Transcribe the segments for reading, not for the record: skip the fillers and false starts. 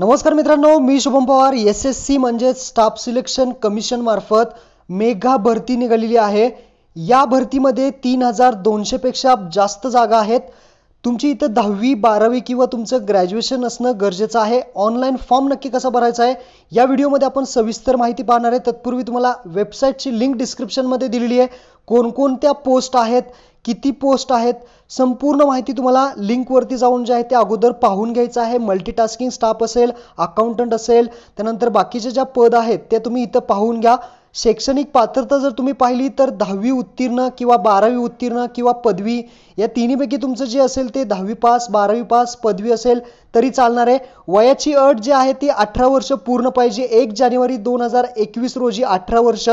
नमस्कार मित्रांनो, मी शुभम पवार. SSC म्हणजे स्टाफ सिलेक्शन कमिशन मार्फत मेगा भरती निघालेली आहे. या भरतीमध्ये 3200 पेक्षा जास्त जागा आहेत. तुमची इथं 10वी 12वी किंवा तुमचं ग्रॅज्युएशन असणं गरजेचं आहे. ऑनलाईन फॉर्म नक्की कसा भरायचा आहे या व्हिडिओमध्ये आपण सविस्तर माहिती पाहणार आहे. तत्पूर्वी तुम्हाला वेबसाईटची लिंक डिस्क्रिप्शनमध्ये दिलेली आहे. कोणकोणत्या पोस्ट आहेत, किती पोस्ट आहेत, संपूर्ण माहिती तुम्हाला लिंकवरती जाऊन जे आहे ते अगोदर पाहून घ्यायचं आहे. मल्टीटास्किंग स्टाफ असेल, अकाउंटंट असेल, त्यानंतर बाकीचे ज्या पद आहेत ते तुम्ही इथं पाहून घ्या. शैक्षणिक पात्रता जर तुम्ही पाहिली तर 10वी उत्तीर्ण किंवा 12वी उत्तीर्ण किंवा पदवी या तिन्हीपैकी तुमचं जे असेल ते 10वी पास, 12वी पास, पदवी असेल तरी चालणार आहे. वयाची अट जी आहे ती 18 वर्ष पूर्ण पाहिजे. 1 जानेवारी 2021 रोजी 18 वर्ष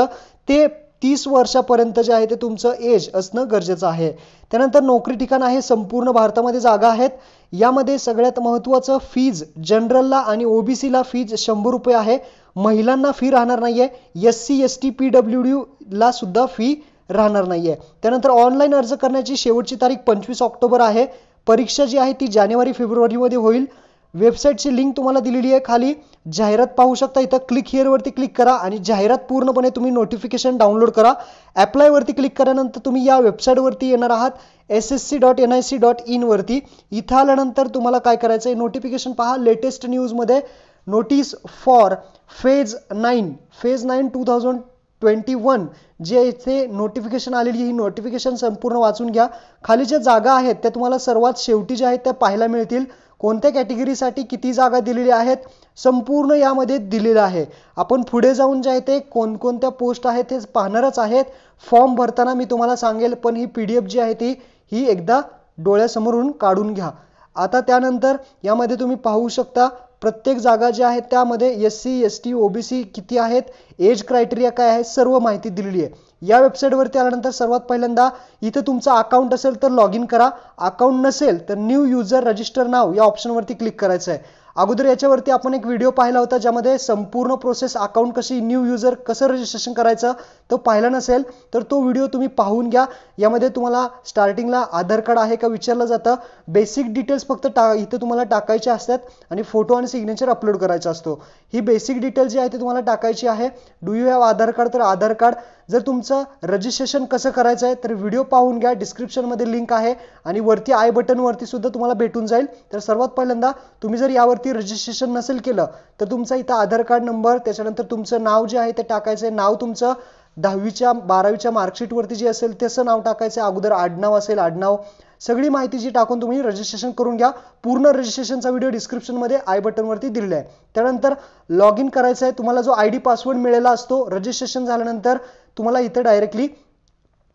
ते 30 वर्षापर्यंत जे आहे ते तुमचं एज असणं गरजेचं आहे. त्यानंतर नोकरी ठिकाण आहे, संपूर्ण भारतामध्ये जागा आहेत. यामध्ये सगळ्यात महत्त्वाचं फीज जनरलला आणि OBCला फीज 100 रुपये आहे. महिलांना फी राहणार नाहीये. SC ST PWD ला सुद्धा फी राहणार नाहीये. त्यानंतर ऑनलाईन अर्ज करण्याची शेवटची तारीख 25 ऑक्टोबर आहे. परीक्षा जी आहे ती जानेवारी फेब्रुवारीमध्ये होईल. वेबसाईटची लिंक तुम्हाला दिलेली आहे. खाली जाहिरात पाहू शकता. इथं क्लिक हिअर वरती क्लिक करा आणि जाहिरात पूर्णपणे तुम्ही नोटिफिकेशन डाउनलोड करा. अप्लाय वरती क्लिक केल्यानंतर तुम्ही या वेबसाईट वरती येणार आहात, ssc.nic.in वरती. इथं आल्यानंतर तुम्हाला काय करायचं आहे, नोटिफिकेशन पहा. लेटेस्ट न्यूजमध्ये नोटीस फॉर फेज 9 2021 जे इथे नोटिफिकेशन आलेली, ही नोटिफिकेशन संपूर्ण वाचून घ्या. खाली ज्या जागा आहेत त्या तुम्हाला सर्वात शेवटी ज्या आहेत त्या पाहायला मिळतील. कोणत्या कॅटेगरीसाठी किती जागा दिलेल्या आहेत संपूर्ण यामध्ये दिलेलं आहे. आपण पुढे जाऊन जे आहे ते कोणकोणत्या पोस्ट आहेत ते पाहणारच आहेत. फॉर्म भरताना मी तुम्हाला सांगेल, पण ही PDF जी आहे ही एकदा डोळ्यासमोरून काढून घ्या. आता त्यानंतर यामध्ये तुम्ही पाहू शकता प्रत्येक जागा जी आहे त्यामध्ये SC ST OBC किती आहेत, एज क्रायटेरिया काय आहे, सर्व माहिती दिलेली आहे. या वेबसाईटवरती आल्यानंतर सर्वात पहिल्यांदा इथे तुमचं अकाउंट असेल तर लॉग इन करा. अकाउंट नसेल तर न्यू युजर रजिस्टर नाव या ऑप्शनवरती क्लिक करायचं आहे. अगोदर याच्यावरती आपण एक व्हिडिओ पाहिला होता ज्यामध्ये संपूर्ण प्रोसेस अकाउंट कशी, न्यू युजर कसं रजिस्ट्रेशन करायचं तो पाहिला नसेल तर तो व्हिडिओ तुम्ही पाहून घ्या. यामध्ये तुम्हाला स्टार्टिंगला आधार कार्ड आहे का विचारलं जातं. बेसिक डिटेल्स फक्त इथं तुम्हाला टाकायचे असतात आणि फोटो आणि सिग्नेचर अपलोड करायचा असतो. ही बेसिक डिटेल जी आहे ती तुम्हाला टाकायची आहे. Do you have Aadhaar card तर आधार कार्ड. जर तुमचं रजिस्ट्रेशन कसं करायचं आहे तर व्हिडिओ पाहून घ्या. डिस्क्रिप्शनमध्ये लिंक आहे आणि वरती आय बटन वरती सुद्धा तुम्हाला भेटून जाईल. तर सर्वात पहिल्यांदा तुम्ही जर यावरती रजिस्ट्रेशन नसेल केलं तर तुमचा इथं आधार कार्ड नंबर, त्याच्यानंतर तुमचं नाव जे आहे ते टाकायचं आहे. नाव तुमचं 10वीच्या 12वीच्या मार्कशीट वरती जे असेल तसं नाव टाकायचं आहे. अगोदर आडनाव असेल आडनाव, सगळी माहिती जी टाकून तुम्ही रजिस्ट्रेशन करून घ्या. पूर्ण रजिस्ट्रेशनचा व्हिडिओ डिस्क्रिप्शनमध्ये आय बटन वरती दिलेला आहे. त्यानंतर लॉग इन करायचं आहे. तुम्हाला जो ID पासवर्ड मिळाला असतो रजिस्ट्रेशन झाल्यानंतर तुम्हाला इथं डायरेक्टली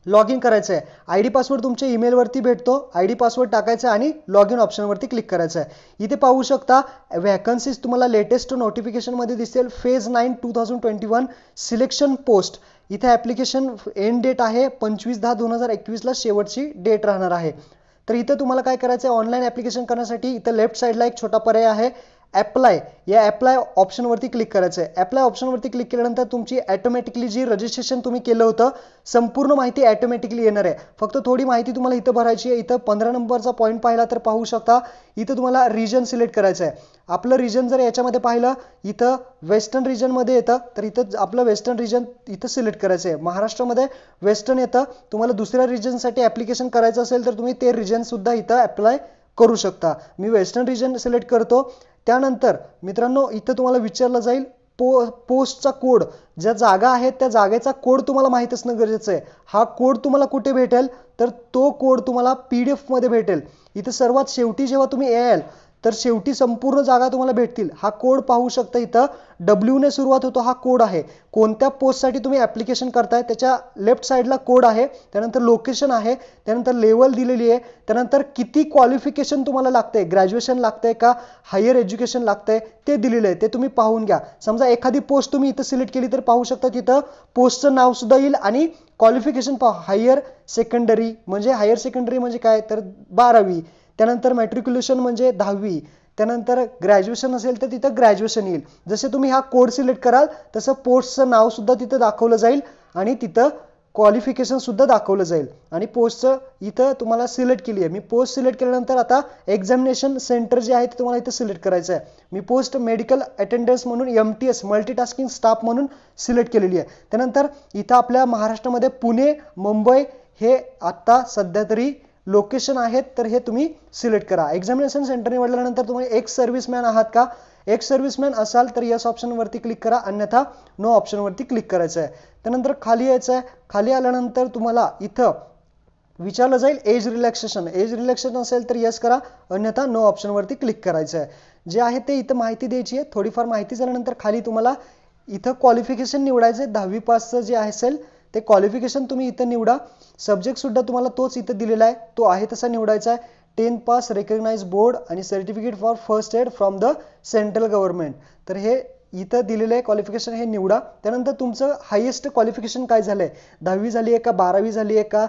लॉग इन करायचं आहे. ID पासवर्ड तुमच्या ईमेलवरती भेटतो. ID पासवर्ड टाकायचा आणि लॉग इन ऑप्शनवरती क्लिक करायचं आहे. इथे पाहू शकता वॅकन्सीज तुम्हाला लेटेस्ट नोटिफिकेशनमध्ये दिसेल. Phase 9 2021 selection post. इथे ॲप्लिकेशन एंड डेट आहे 25/10/2021 ला शेवटची डेट राहणार आहे. तर इथं तुम्हाला काय करायचं आहे, ऑनलाईन ॲप्लिकेशन करण्यासाठी इथं लेफ्ट साईडला एक छोटा पर्याय आहे अप्लाय. या अप्लाय ऑप्शनवरती क्लिक करायचं आहे. अप्लाय ऑप्शनवरती क्लिक केल्यानंतर तुमची ऑटोमॅटिकली जी रजिस्ट्रेशन तुम्ही केलं होतं संपूर्ण माहिती ऑटोमॅटिकली येणार आहे. फक्त थोडी माहिती तुम्हाला इथं भरायची आहे. इथं 15 नंबरचा पॉईंट पाहिला तर पाहू शकता इथं तुम्हाला रिजन सिलेक्ट करायचं आहे. आपलं रिजन जर याच्यामध्ये पाहिलं इथं वेस्टर्न रिजनमध्ये येतं तर इथं आपलं वेस्टर्न रिजन इथं सिलेक्ट करायचं आहे. महाराष्ट्रामध्ये वेस्टर्न येतं. तुम्हाला दुसऱ्या रिजनसाठी ॲप्लिकेशन करायचं असेल तर तुम्ही ते रिजन सुद्धा इथं अप्लाय करू शकता. मी वेस्टर्न रिजन सिलेक्ट करतो. त्यानंतर मित्रांनो इथं तुम्हाला विचारलं जाईल पोस्टचा कोड. ज्या जागा आहेत त्या जागेचा कोड तुम्हाला माहित असणं गरजेचं आहे. हा कोड तुम्हाला कुठे भेटेल तर तो कोड तुम्हाला PDF मध्ये भेटेल. इथं सर्वात शेवटी जेव्हा तुम्ही याल तर शेवटी संपूर्ण जागा तुम्हाला भेटतील. हा कोड पाहू शकता इथं W ने सुरुवात होतो. हा कोड आहे. कोणत्या पोस्टसाठी तुम्ही ॲप्लिकेशन करताय त्याच्या लेफ्ट साईडला कोड आहे. त्यानंतर लोकेशन आहे, त्यानंतर लेवल दिलेली आहे, त्यानंतर किती क्वालिफिकेशन तुम्हाला लागतंय, ग्रॅज्युएशन लागतंय का हायर एज्युकेशन लागतंय ते दिलेलं आहे. ते तुम्ही पाहून घ्या. समजा एखादी पोस्ट तुम्ही इथं सिलेक्ट केली तर पाहू शकता तिथं पोस्टचं नाव सुद्धा येईल आणि क्वालिफिकेशन पहा. हायर सेकंडरी म्हणजे काय तर 12वी. त्यानंतर मॅट्रिक्युलेशन म्हणजे 10वी. त्यानंतर ग्रॅज्युएशन असेल तर तिथं ग्रॅज्युएशन येईल. जसे तुम्ही हा कोड सिलेक्ट कराल तसं पोस्टचं नाव सुद्धा तिथं दाखवलं जाईल आणि तिथं क्वालिफिकेशन सुद्धा दाखवलं जाईल. आणि पोस्टचं इथं तुम्हाला सिलेक्ट केली आहे. मी पोस्ट सिलेक्ट केल्यानंतर आता एक्झामिनेशन सेंटर जे आहे ते तुम्हाला इथं सिलेक्ट करायचं आहे. मी पोस्ट मेडिकल अटेंडन्स म्हणून MTS मल्टीटास्किंग स्टाफ म्हणून सिलेक्ट केलेली आहे. त्यानंतर इथं आपल्या महाराष्ट्रामध्ये पुणे, मुंबई हे आता सध्या तरी लोकेशन आहेत, तर हे तुम्ही सिलेक्ट करा. एक्झामिनेशन सेंटर निवडल्यानंतर तुम्ही एक्स सर्व्हिसमॅन आहात का? एक्स सर्व्हिसमॅन असाल तर यस ऑप्शनवरती क्लिक करा, अन्यथा नो ऑप्शनवरती क्लिक करायचं आहे. त्यानंतर खाली यायचं आहे. खाली आल्यानंतर तुम्हाला इथं विचारलं जाईल एज रिलॅक्सेशन. एज रिलॅक्सेशन असेल तर यस करा, अन्यथा नो ऑप्शनवरती क्लिक करायचं आहे. जे आहे ते इथं माहिती द्यायची आहे. थोडीफार माहिती झाल्यानंतर खाली तुम्हाला इथं क्वालिफिकेशन निवडायचं आहे. 10वी पासचं जे असेल ते क्वालिफिकेशन तुम्ही इथं निवडा. सब्जेक्ट सुद्धा तुम्हाला तोच इथं दिलेला आहे, तो आहे तसा निवडायचा आहे. 10th पास रेकग्नाइज बोर्ड आणि certificate for first aid from the central government. तर हे इथं दिलेलं आहे क्वालिफिकेशन, हे निवडा. त्यानंतर तुमचं हायेस्ट क्वालिफिकेशन काय झालंय, 10वी झाली आहे का, 12वी झाली आहे का,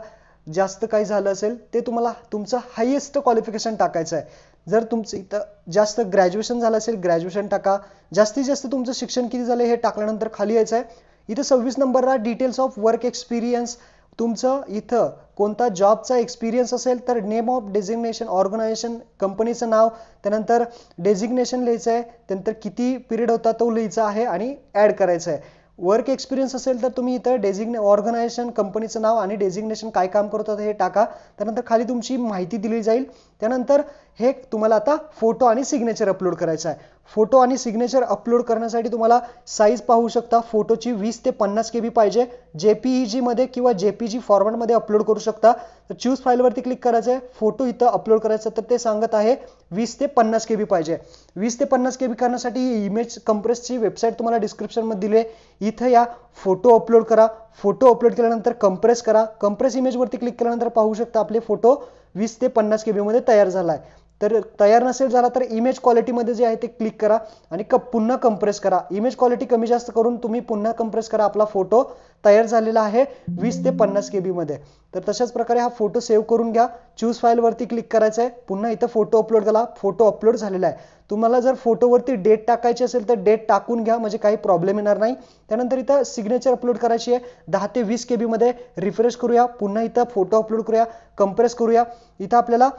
जास्त काही झालं असेल ते तुम्हाला तुमचं हायेस्ट क्वालिफिकेशन टाकायचं आहे. जर तुमचं इथं जास्त ग्रॅज्युएशन झालं असेल ग्रॅज्युएशन टाका. जास्तीत जास्त तुमचं शिक्षण किती झालं हे टाकल्यानंतर खाली यायचं आहे. इथं 26 नंबरला डिटेल्स ऑफ वर्क एक्सपिरियन्स. तुमचं इथं कोणता जॉबचा एक्सपिरियन्स असेल तर नेम ऑफ डेझिग्नेशन, ऑर्गनायझेशन, कंपनीचं नाव, त्यानंतर डेझिग्नेशन लिहायचं आहे, त्यानंतर किती पिरियड होता तो लिहायचा आहे आणि ॲड करायचं आहे. वर्क एक्सपिरियन्स असेल तर तुम्ही इथं ऑर्गनायझेशन, कंपनीचं नाव आणि डेझिग्नेशन काय काम करतात हे टाका. त्यानंतर खाली तुमची माहिती दिली जाईल. त्यानंतर हे तुम्हाला आता फोटो आणि सिग्नेचर अपलोड करायचं आहे. फोटो आणि सिग्नेचर अपलोड करण्यासाठी तुम्हाला साईज पाहू शकता. फोटोची 20 ते 50 KB पाहिजे. JPEG मध्ये किंवा JPG फॉर्मॅटमध्ये अपलोड करू शकता. तर चूज फाईलवरती क्लिक करायचं आहे. फोटो इथं अपलोड करायचं तर ते सांगत आहे 20 ते 50 KB पाहिजे. 20 ते 50 KB करण्यासाठी इमेज कंप्रेसची वेबसाईट तुम्हाला डिस्क्रिप्शनमध्ये दिली आहे. इथं या फोटो अपलोड करा. फोटो अपलोड केल्यानंतर कंप्रेस करा. कंप्रेस इमेजवरती क्लिक केल्यानंतर पाहू शकता आपले फोटो 20 ते 50 KB मध्ये तयार झाला आहे. तर तयार नसेल झाला तर इमेज क्वालिटीमध्ये जे आहे ते क्लिक करा आणि पुन्हा कंप्रेस करा. इमेज क्वालिटी कमी जास्त करून तुम्ही पुन्हा कंप्रेस करा. आपला फोटो तयार झालेला आहे 20 ते 50 KB मध्ये. तर तशाच प्रकारे हा फोटो सेव्ह करून घ्या. चूज फाईलवरती क्लिक करायचं आहे. पुन्हा इथं फोटो अपलोड करा. फोटो अपलोड झालेला आहे. तुम्हाला जर फोटोवरती डेट टाकायची असेल तर डेट टाकून घ्या, म्हणजे काही प्रॉब्लेम येणार नाही. त्यानंतर इथं सिग्नेचर अपलोड करायची आहे 10 ते 20 KB मध्ये. रिफ्रेश करूया. पुन्हा इथं फोटो अपलोड करूया. कंप्रेस करूया. इथं आपल्याला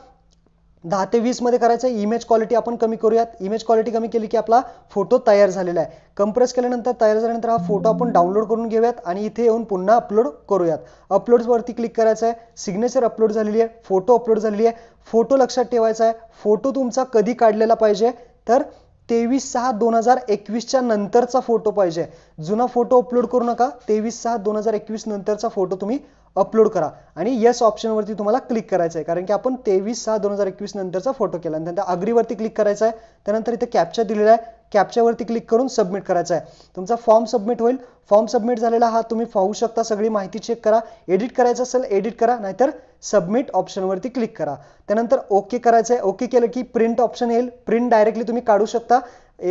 10 ते 20 मध्ये करायचं आहे. इमेज क्वालिटी आपण कमी करूयात. इमेज क्वालिटी कमी केली की आपला फोटो तयार झालेला आहे. कंप्रेस केल्यानंतर तयार झाल्यानंतर हा फोटो आपण डाउनलोड करून घेऊयात आणि इथे येऊन पुन्हा अपलोड करूयात. अपलोड्सवरती क्लिक करायचं आहे. सिग्नेचर अपलोड झालेली आहे. फोटो अपलोड झालेली आहे. फोटो लक्षात ठेवायचा आहे. फोटो तुमचा कधी काढलेला पाहिजे तर 23/6/2021 नंतरचा फोटो पाहिजे. जुना फोटो अपलोड करू नका. 23/6/2021 नंतरचा फोटो तुम्ही अपलोड करा आणि येस ऑप्शनवरती तुम्हाला क्लिक करायचं आहे, कारण की आपण 23/6/2021 नंतरचा फोटो केला. नंतर अग्रीवरती क्लिक करायचं आहे. त्यानंतर इथे कॅप्चा दिलेला आहे. कॅप्चावरती क्लिक करून सबमिट करायचं आहे. तुमचा फॉर्म सबमिट होईल. फॉर्म सबमिट झालेला हा तुम्ही पाहू शकता. सगळी माहिती चेक करा. एडिट करायचं असेल एडिट करा, नाहीतर सबमिट ऑप्शनवरती क्लिक करा. त्यानंतर ओके करायचं आहे. ओके केलं की प्रिंट ऑप्शन येईल. प्रिंट डायरेक्टली तुम्ही काढू शकता.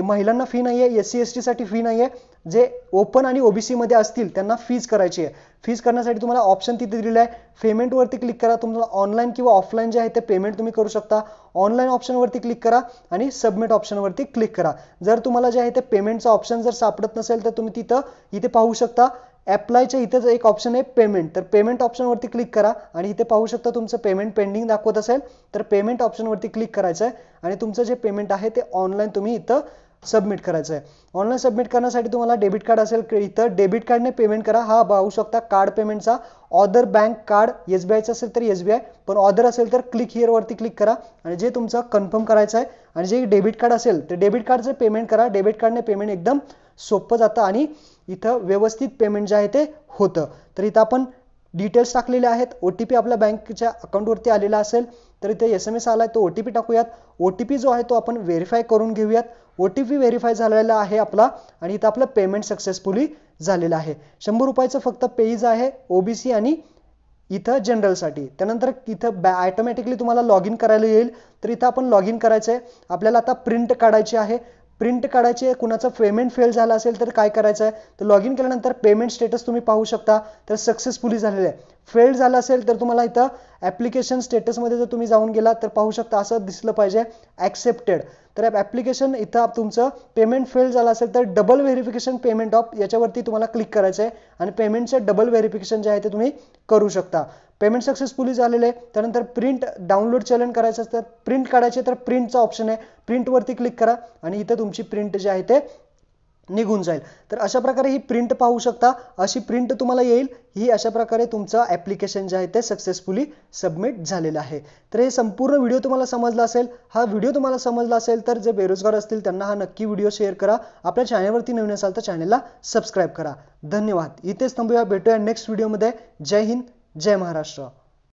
महिलांना फी नाही आहे, SC ST साठी फी नाही आहे. जे ओपन आणि OBC मध्ये असतील त्यांना फीज करायची आहे. फीज करण्यासाठी तुम्हाला ऑप्शन तिथे दिलेला आहे. पेमेंटवरती क्लिक करा. तुम्हाला ऑनलाईन किंवा ऑफलाईन जे आहे ते पेमेंट तुम्ही करू शकता. ऑनलाईन ऑप्शनवरती क्लिक करा आणि सबमिट ऑप्शनवरती क्लिक करा. जर तुम्हाला जे आहे ते पेमेंटचा ऑप्शन जर सापडत नसेल तर तुम्ही इथे पाहू शकता अप्लायच्या इथेच एक ऑप्शन आहे पेमेंट. तर पेमेंट ऑप्शनवरती क्लिक करा आणि इथे पाहू शकता तुमचं पेमेंट पेंडिंग दाखवत असेल तर पेमेंट ऑप्शनवरती क्लिक करायचं आहे आणि तुमचं जे पेमेंट आहे ते ऑनलाईन तुम्ही इथं सबमिट करायचं आहे. ऑनलाईन सबमिट करण्यासाठी तुम्हाला डेबिट कार्ड असेल इथं डेबिट कार्डने पेमेंट करा. हा पाहू शकता कार्ड पेमेंटचा. ऑदर बँक कार्ड SBIचं असेल तर SBI, पण ऑदर असेल तर क्लिक हिअर वरती क्लिक करा आणि जे तुमचं कन्फर्म करायचं आहे. आणि जे डेबिट कार्ड असेल तर डेबिट कार्डचं पेमेंट करा. डेबिट कार्डने पेमेंट एकदम सोपं जातं आणि इथं व्यवस्थित पेमेंट जे आहे ते होतं. तर इथं आपण डिटेल्स टाकलेले आहेत. OTP आपल्या बँकेच्या अकाउंटवरती आलेला असेल तर इथे SMS आलाय, तो OTP टाकूयात. OTP जो आहे तो आपण व्हेरीफाय करून घेऊयात. OTP व्हेरीफाय झालेला आहे आपला आणि इथं आपलं पेमेंट सक्सेसफुली झालेलं आहे. 100 रुपयाचं फक्त पेज आहे OBC आणि इथं जनरलसाठी. त्यानंतर इथं ऑटोमॅटिकली तुम्हाला लॉग इन करायला येईल. तर इथं आपण लॉग इन करायचं आहे. आपल्याला आता प्रिंट काढायची आहे. प्रिंट काढायची आहे. कुणाचं पेमेंट फेल झालं असेल तर काय करायचं आहे तर लॉग इन केल्यानंतर पेमेंट स्टेटस तुम्ही पाहू शकता तर सक्सेसफुली झालेलं आहे. फेल झालं असेल तर तुम्हाला इथं ॲप्लिकेशन स्टेटसमध्ये जर तुम्ही जाऊन गेला तर पाहू शकता असं दिसलं पाहिजे ॲक्सेप्टेड. तर ॲप्लिकेशन इथं तुमचं पेमेंट फेल झालं असेल तर डबल व्हेरिफिकेशन पेमेंट ऑफ याच्यावरती तुम्हाला क्लिक करायचं आहे आणि पेमेंटचं डबल व्हेरिफिकेशन जे आहे ते तुम्ही करू शकता. पेमेंट सक्सेसफुली झालेले आहे. त्यानंतर प्रिंट डाउनलोड चलन करायचं असतं, प्रिंट काढायचे तर प्रिंटचा ऑप्शन आहे, प्रिंटवरती क्लिक करा आणि इथं तुमची प्रिंट जी आहे ते निघून जाईल. तर अशा प्रकारे ही प्रिंट पाहू शकता, अशी प्रिंट तुम्हाला येईल. ही अशा प्रकारे तुमचं ॲप्लिकेशन जे आहे ते सक्सेसफुली सबमिट झालेलं आहे. तर हे संपूर्ण व्हिडिओ तुम्हाला समजला असेल. हा व्हिडिओ तुम्हाला समजला असेल तर जे बेरोजगार असतील त्यांना हा नक्की व्हिडिओ शेअर करा. आपल्या चॅनलवरती नवीन असाल तर चॅनलला सबस्क्राईब करा. धन्यवाद. इथेच थांबूया, भेटूया नेक्स्ट व्हिडिओमध्ये. जय हिंद, जय महाराष्ट्र.